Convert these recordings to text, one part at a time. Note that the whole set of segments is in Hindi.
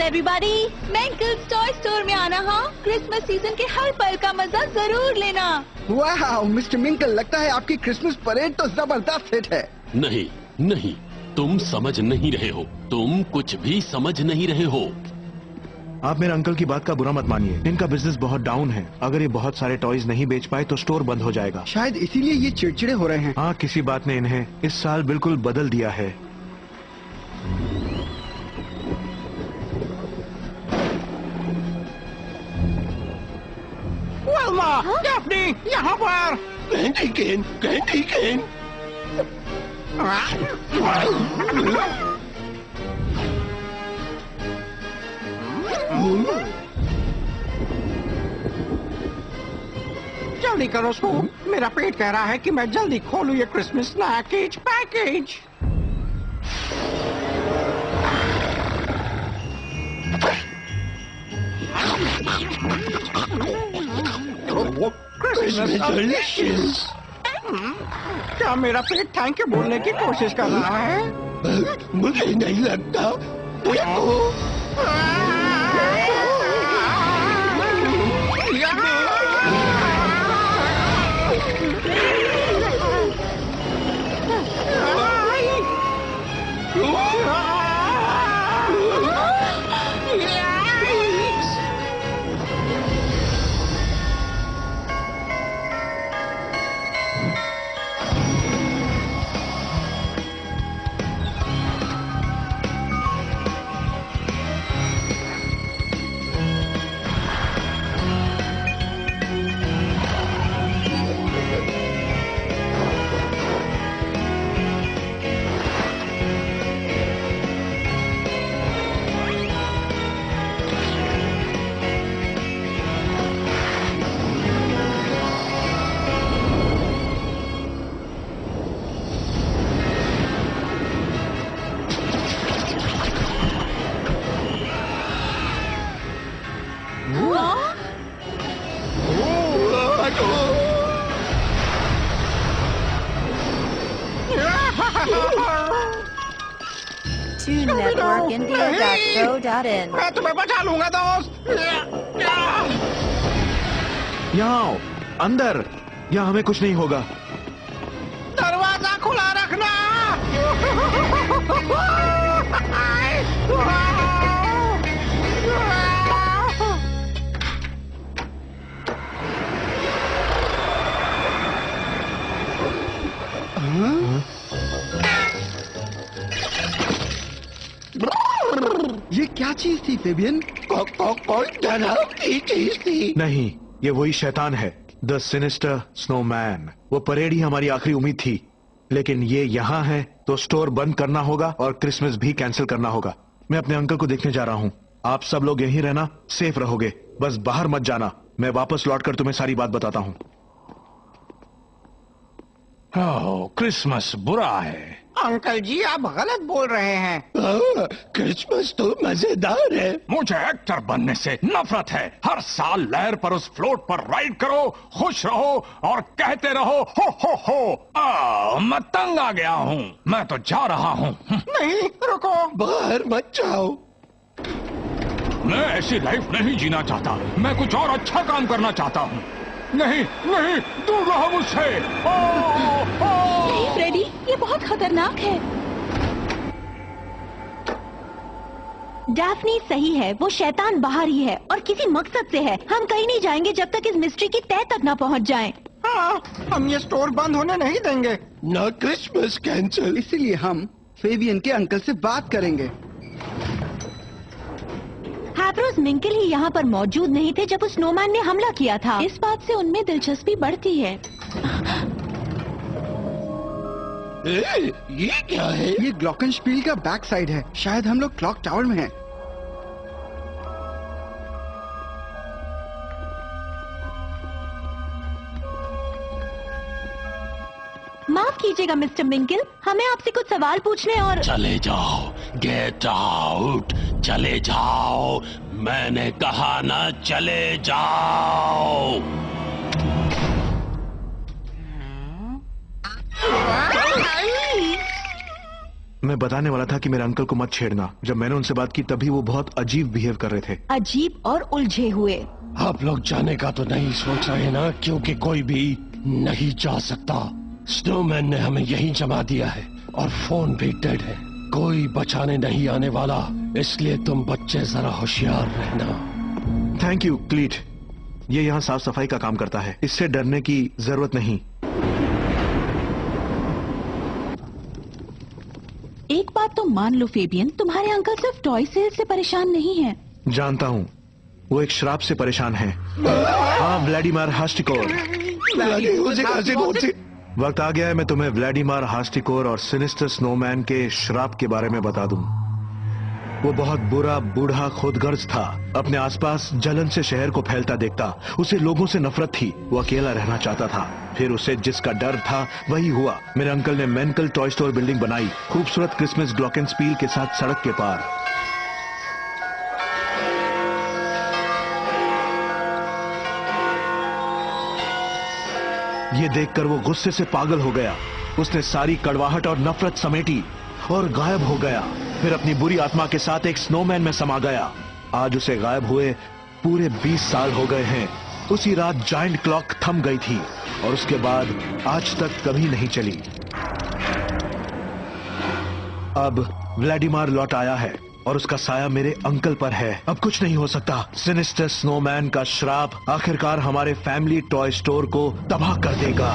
एवरीबॉडी, मेंकल्स टॉय स्टोर में आना। हाँ, क्रिसमस सीजन के हर पल का मजा जरूर लेना। वाह मिस्टर मिंकल, लगता है आपकी क्रिसमस परेड तो जबरदस्त हिट है। नहीं नहीं, तुम समझ नहीं रहे हो, तुम कुछ भी समझ नहीं रहे हो। आप मेरे अंकल की बात का बुरा मत मानिए, इनका बिजनेस बहुत डाउन है। अगर ये बहुत सारे टॉयज नहीं बेच पाए तो स्टोर बंद हो जाएगा। शायद इसीलिए ये चिड़चिड़े हो रहे हैं। हाँ, किसी बात ने इन्हें इस साल बिल्कुल बदल दिया है। डैफ्नी, यहाँ पर। कैंडी केन। जल्दी करो स्कूप, मेरा पेट कह रहा है कि मैं जल्दी खोलूं ये क्रिसमस स्नैकेज पैकेज। डिलीशियस। क्या मेरा पेट थैंक यू बोलने की कोशिश कर रहा है? मुझे नहीं लगता। TuneNetworkIndia.co.in। मैं तुम्हें बचा लूंगा दोस्त। यहाँ आओ, अंदर। यहाँ हमें कुछ नहीं होगा। दरवाजा खुला रखना। ये क्या चीज थी फेबियन? कौन डरावनी चीज थी? नहीं, ये वही शैतान है, द सिनिस्टर स्नोमैन। वो परेड ही हमारी आखिरी उम्मीद थी, लेकिन ये यहाँ है तो स्टोर बंद करना होगा और क्रिसमस भी कैंसिल करना होगा। मैं अपने अंकल को देखने जा रहा हूँ। आप सब लोग यहीं रहना, सेफ रहोगे, बस बाहर मत जाना। मैं वापस लौटकर तुम्हें सारी बात बताता हूँ। क्रिसमस बुरा है। अंकल जी, आप गलत बोल रहे हैं। क्रिसमस तो मजेदार है। मुझे एक्टर बनने से नफरत है। हर साल लहर पर उस फ्लोट पर राइड करो, खुश रहो और कहते रहो हो। मैं तंग आ गया हूँ, मैं तो जा रहा हूँ। नहीं, रुको। बाहर मत जाओ। मैं ऐसी लाइफ नहीं जीना चाहता। मैं कुछ और अच्छा काम करना चाहता हूँ। नहीं नहीं, दूर रहो मुझसे। नहीं फ्रेडी, ये बहुत खतरनाक है। डैफ्नी सही है, वो शैतान बाहर ही है और किसी मकसद से है। हम कहीं नहीं जाएंगे जब तक इस मिस्ट्री की तह तक न पहुंच जाएं। हाँ, हम ये स्टोर बंद होने नहीं देंगे। ना क्रिसमस कैंसिल। इसीलिए हम फेबियन के अंकल से बात करेंगे। हैप्रोस मिंकल ही यहाँ पर मौजूद नहीं थे जब उस स्नोमैन ने हमला किया था। इस बात से उनमें दिलचस्पी बढ़ती है। ये क्या है? ये ग्लॉकनस्पील का बैक साइड है। शायद हम लोग क्लॉक टावर में हैं। माफ कीजिएगा मिस्टर मिंकल, हमें आपसे कुछ सवाल पूछने और चले जाओ, गेट आउट, चले जाओ, मैंने कहा ना चले जाओ। मैं बताने वाला था कि मेरे अंकल को मत छेड़ना। जब मैंने उनसे बात की तभी वो बहुत अजीब बिहेव कर रहे थे। अजीब और उलझे हुए। आप लोग जाने का तो नहीं सोच रहे ना, क्योंकि कोई भी नहीं जा सकता। स्नोमैन ने हमें यहीं जमा दिया है और फोन भी डेड है। कोई बचाने नहीं आने वाला, इसलिए तुम बच्चे जरा होशियार रहना। थैंक यू क्लीट, ये यहाँ साफ सफाई का काम करता है, इससे डरने की जरूरत नहीं। एक बात तो मान लो फेबियन, तुम्हारे अंकल सिर्फ टॉय सेल से परेशान नहीं हैं। जानता हूँ, वो एक श्राप से परेशान है। हाँ, व्लादिमीर हास्टिकोर। वक्त आ गया है मैं तुम्हें व्लादिमीर हास्टिकोर और सिनिस्टर स्नोमैन के श्राप के बारे में बता दूं। वो बहुत बुरा बूढ़ा खुदगर्ज था। अपने आसपास जलन से शहर को फैलता देखता उसे लोगों से नफरत थी। वो अकेला रहना चाहता था। फिर उसे जिसका डर था वही हुआ। मेरे अंकल ने मेंकल टॉय स्टोर बिल्डिंग बनाई, खूबसूरत क्रिसमस ग्लॉकेनस्पील के साथ सड़क के पार। ये देखकर वो गुस्से से पागल हो गया। उसने सारी कड़वाहट और नफरत समेटी और गायब हो गया। फिर अपनी बुरी आत्मा के साथ एक स्नोमैन में समा गया। आज उसे गायब हुए पूरे 20 साल हो गए हैं। उसी रात जायंट क्लॉक थम गई थी और उसके बाद आज तक कभी नहीं चली। अब व्लादिमीर लौट आया है और उसका साया मेरे अंकल पर है। अब कुछ नहीं हो सकता। सिनिस्टर स्नोमैन का श्राप आखिरकार हमारे फैमिली टॉय स्टोर को तबाह कर देगा।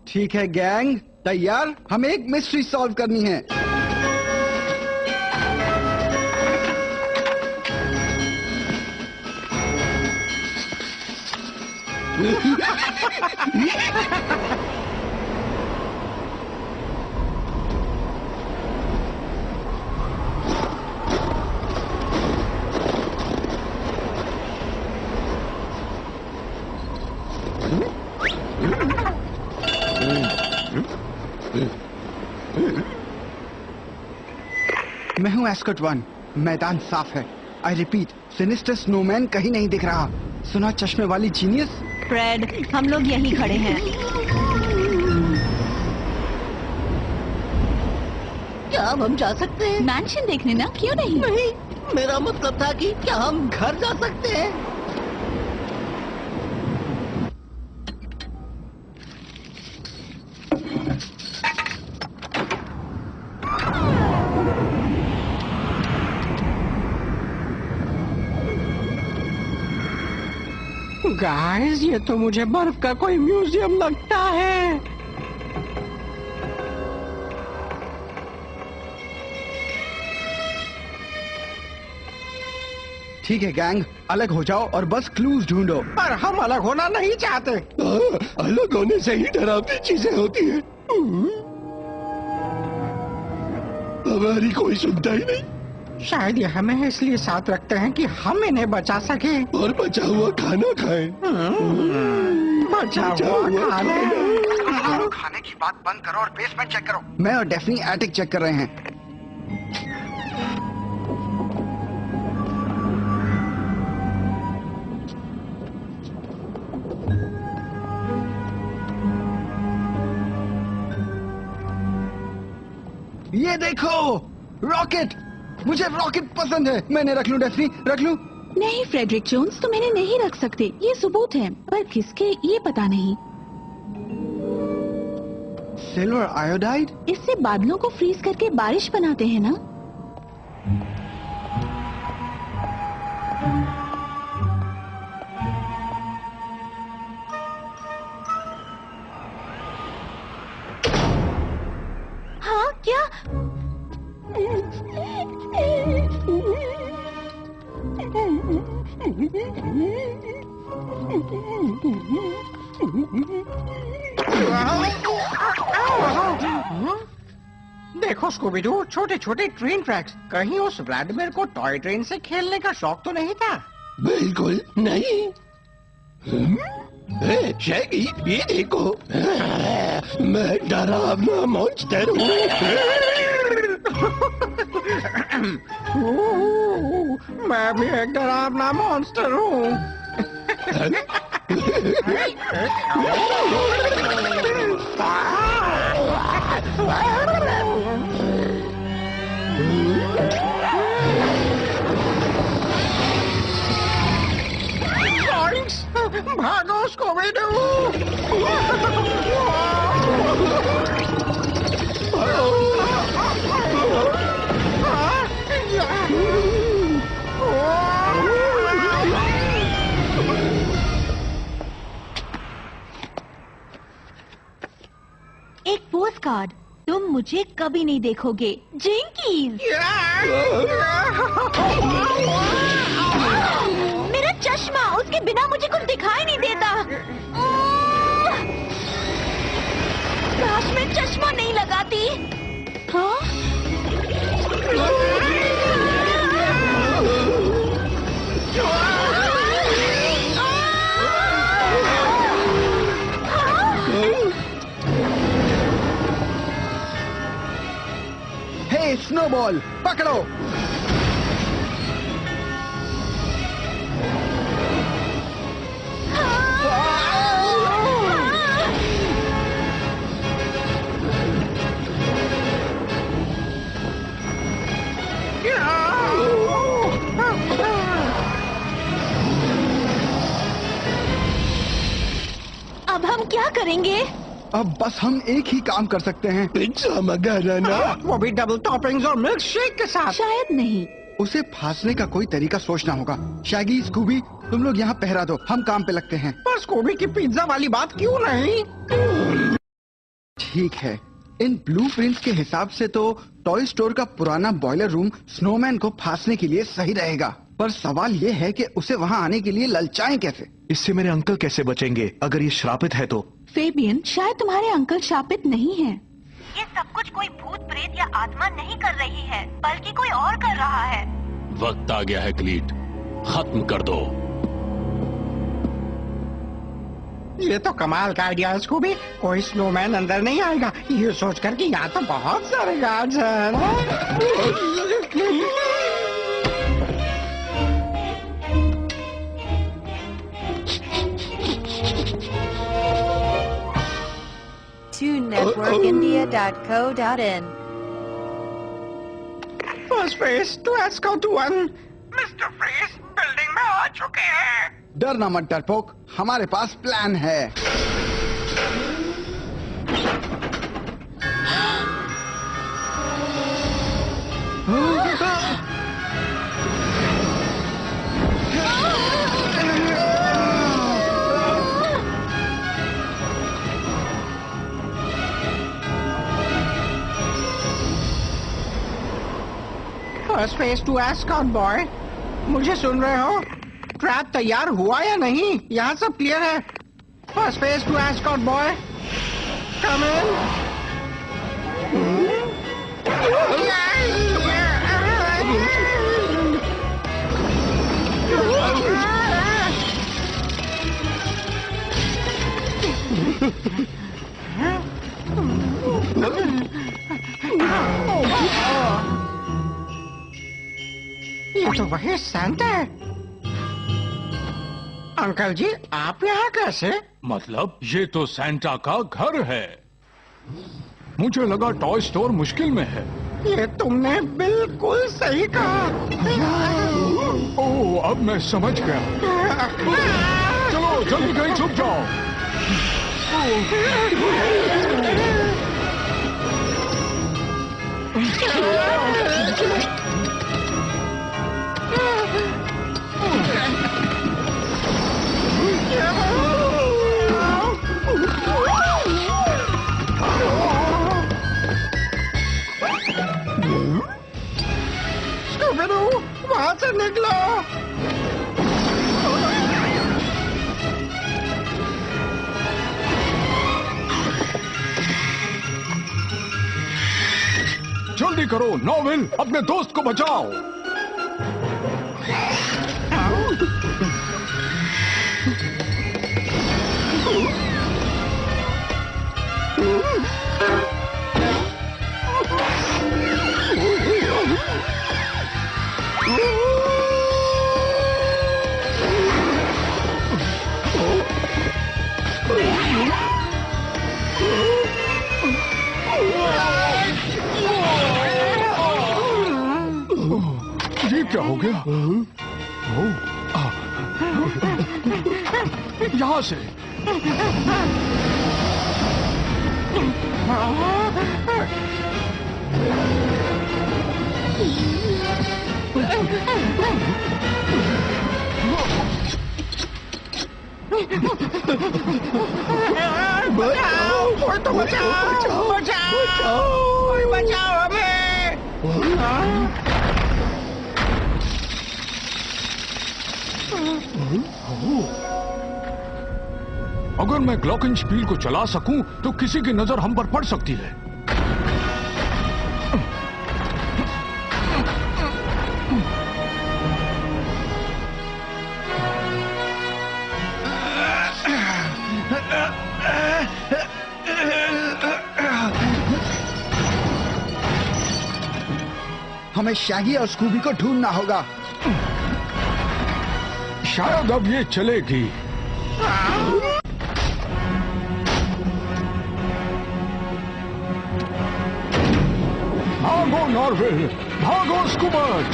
ठीक है गैंग, तैयार? हमें एक मिस्ट्री सॉल्व करनी है। मैं हूं एस्कॉट 1। मैदान साफ है। आई रिपीट, सिनिस्टर स्नोमैन कहीं नहीं दिख रहा। सुना चश्मे वाली जीनियस? फ्रेड, हम लोग यहीं खड़े हैं। क्या हम जा सकते हैं? मैंशन देखने ना, क्यों नहीं? नहीं, मेरा मतलब था कि क्या हम घर जा सकते हैं? गाइस, ये तो मुझे बर्फ का कोई म्यूजियम लगता है। ठीक है गैंग, अलग हो जाओ और बस क्लूज ढूंढो। पर हम अलग होना नहीं चाहते। अलग होने से ही डरावनी चीजें होती हैं। हमारी कोई सुनता ही नहीं। शायद ये हमें इसलिए साथ रखते हैं कि हम इन्हें बचा सके और बचा हुआ खाना खाएं। बचा हुआ खाना। खाने की बात बंद करो और बेसमेंट चेक करो। मैं और डेफनी एटिक चेक कर रहे हैं। ये देखो, रॉकेट। मुझे रॉकेट पसंद है। मैंने रख लूं डेफनी, रख लूं? नहीं फ्रेडरिक जोन्स, तुम इन्हें नहीं रख सकते। ये सबूत है, पर किसके ये पता नहीं। Silver iodide? इससे बादलों को फ्रीज करके बारिश बनाते हैं ना? हाँ, क्या? देखो स्कूबी-डू, छोटे छोटे ट्रेन ट्रैक्स। कहीं उस व्लादिमीर को टॉय ट्रेन से खेलने का शौक तो नहीं था? बिल्कुल नहीं। शैगी, ये देखो, मैं डरावना मॉन्स्टर हूँ। मैं भी एक डरावना मॉन्स्टर हूँ। भागो स्कूबी-डू! एक पोस्ट कार्ड, तुम मुझे कभी नहीं देखोगे, जिंकीज। मेरा चश्मा, उसके बिना मुझे कुछ दिखाई नहीं देता। काश मैं चश्मा नहीं लगाती। हाँ? हे स्नोबॉल, पकड़ो। अब हम क्या करेंगे? अब बस हम एक ही काम कर सकते हैं। पिज्जा मंगाना, वो भी डबल टॉपिंग्स और मिल्क शेक के साथ। शायद नहीं। उसे फांसने का कोई तरीका सोचना होगा। शैगी, स्कूबी, तुम लोग यहाँ पहरा दो, हम काम पे लगते हैं। पर स्कूबी की पिज्जा वाली बात क्यों नहीं? ठीक है, इन ब्लूप्रिंट्स के हिसाब से तो टॉय स्टोर का पुराना बॉयलर रूम स्नोमैन को फांसने के लिए सही रहेगा। पर सवाल ये है कि उसे वहाँ आने के लिए ललचाएं कैसे? इससे मेरे अंकल कैसे बचेंगे अगर ये श्रापित है तो? फेबियन, शायद तुम्हारे अंकल शापित नहीं हैं। ये सब कुछ कोई भूत प्रेत या आत्मा नहीं कर रही है, बल्कि कोई और कर रहा है। वक्त आ गया है क्लीट, खत्म कर दो। ये तो कमाल का आइडिया है स्कूबी। कोई स्नोमैन अंदर नहीं आएगा, ये सोचकर कि यहाँ तो बहुत सारे गार्ड्स हैं ना? 2networkindia.co.in first face to escort 1। Mister Freeze building में आ चुके हैं। डरना मत डरपोक, हमारे पास प्लान है। First face to escort boy, मुझे सुन रहे हो? ट्रैप तैयार हुआ या नहीं? यहाँ सब क्लियर है। First face to escort boy, come in. ये तो वही सैंटा है। अंकल जी, आप यहाँ कैसे? मतलब ये तो सैंटा का घर है। मुझे लगा टॉय स्टोर मुश्किल में है। ये तुमने बिल्कुल सही कहा। ओह, अब मैं समझ गया। चलो जल्दी कहीं छुप जाओ। वहां से निकलो। जल्दी करो नोवेल, अपने दोस्त को बचाओ। हो गया? यहाँ से बचाओ, कोई तो बचाओ, बचाओ, कोई बचाओ हमें। अगर मैं ग्लॉकिंगस्पील को चला सकूं तो किसी की नजर हम पर पड़ सकती है। हमें शैगी और स्कूबी को ढूंढना होगा। शायद अब ये चलेगी। भागो नॉर्विल, भागो स्कूबर्ट।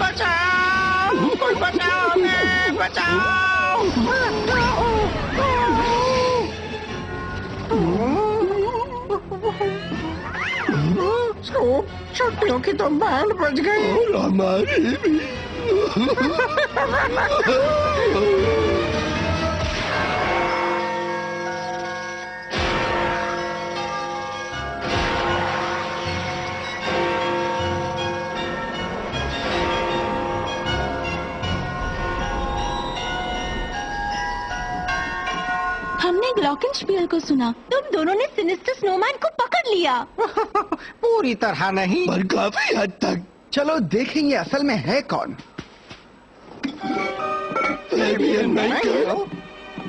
बचाओ, कोई बचाओ हमें, बचाओ। छुट्टियों की तो बैंड बज गई और हमारी भी। हमने ग्लॉकिंगस्पील को सुना। तुम दोनों ने सिनिस्टर स्नोमैन को पकड़ लिया। पूरी तरह नहीं, पर काफी हद तक। चलो देखेंगे असल में है कौन।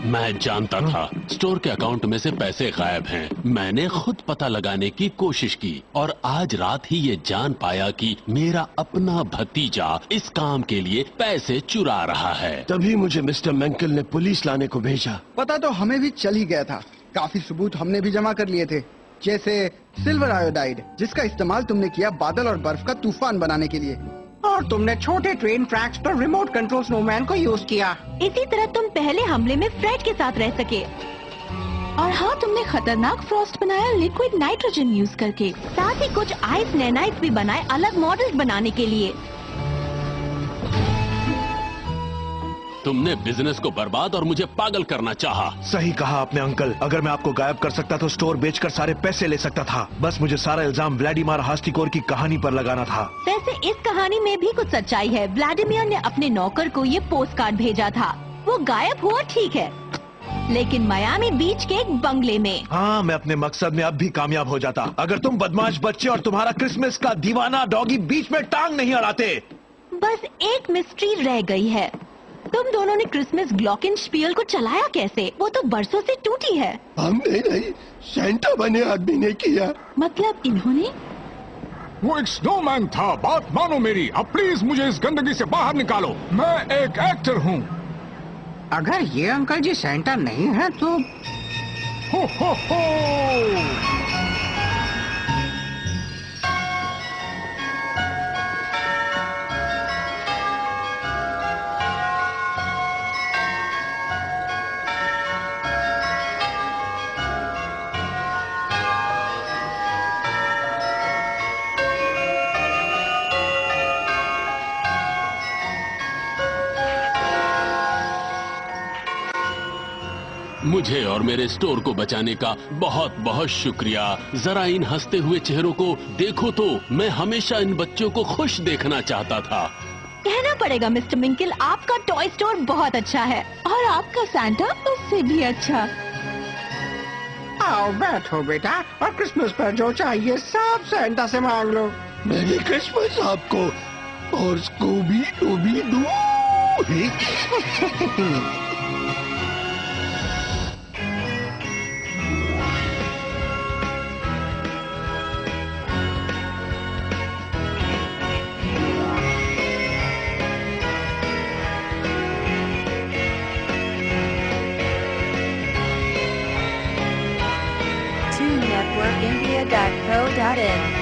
मैं जानता था स्टोर के अकाउंट में से पैसे गायब हैं। मैंने खुद पता लगाने की कोशिश की और आज रात ही ये जान पाया कि मेरा अपना भतीजा इस काम के लिए पैसे चुरा रहा है। तभी मुझे मिस्टर मैंकल ने पुलिस लाने को भेजा। पता तो हमें भी चल ही गया था। काफी सबूत हमने भी जमा कर लिए थे, जैसे सिल्वर आयोडाइड, जिसका इस्तेमाल तुमने किया बादल और बर्फ का तूफान बनाने के लिए, और तुमने छोटे ट्रेन ट्रैक्स पर रिमोट कंट्रोल स्नोमैन को यूज किया। इसी तरह तुम पहले हमले में फ्रेड के साथ रह सके। और हाँ, तुमने खतरनाक फ्रॉस्ट बनाया लिक्विड नाइट्रोजन यूज करके। साथ ही कुछ आइस नैनाइट्स भी बनाए अलग मॉडल्स बनाने के लिए। तुमने बिजनेस को बर्बाद और मुझे पागल करना चाहा। सही कहा आपने अंकल। अगर मैं आपको गायब कर सकता तो स्टोर बेचकर सारे पैसे ले सकता था। बस मुझे सारा इल्जाम व्लादिमीर हास्तिकोर की कहानी पर लगाना था। वैसे इस कहानी में भी कुछ सच्चाई है। व्लादिमीर ने अपने नौकर को ये पोस्ट कार्ड भेजा था। वो गायब हुआ ठीक है, लेकिन मायामी बीच के एक बंगले में। हाँ, मैं अपने मकसद में अब भी कामयाब हो जाता अगर तुम बदमाश बच्चे और तुम्हारा क्रिसमस का दीवाना डॉगी बीच में टांग नहीं अड़ाते। बस एक मिस्ट्री रह गई है। तुम दोनों ने क्रिसमस ग्लॉकिंगस्पील को चलाया कैसे? वो तो बरसों से टूटी है। हमने नहीं, सेंटा बने आदमी ने किया। मतलब इन्होंने? वो एक स्नोमैन था, बात मानो मेरी। अब प्लीज मुझे इस गंदगी से बाहर निकालो। मैं एक एक्टर हूँ। अगर ये अंकल जी सेंटा नहीं है तो हो। मुझे और मेरे स्टोर को बचाने का बहुत बहुत शुक्रिया। जरा इन हंसते हुए चेहरों को देखो तो, मैं हमेशा इन बच्चों को खुश देखना चाहता था। कहना पड़ेगा मिस्टर मिंकल, आपका टॉय स्टोर बहुत अच्छा है और आपका सैंटा उससे भी अच्छा। आओ बैठो बेटा, और क्रिसमस पर जो चाहिए सब सैंटा से मांग लो। मेरी क्रिसमस आपको और स्कूबी डूबी डू। TuneNetworkIndia.co.in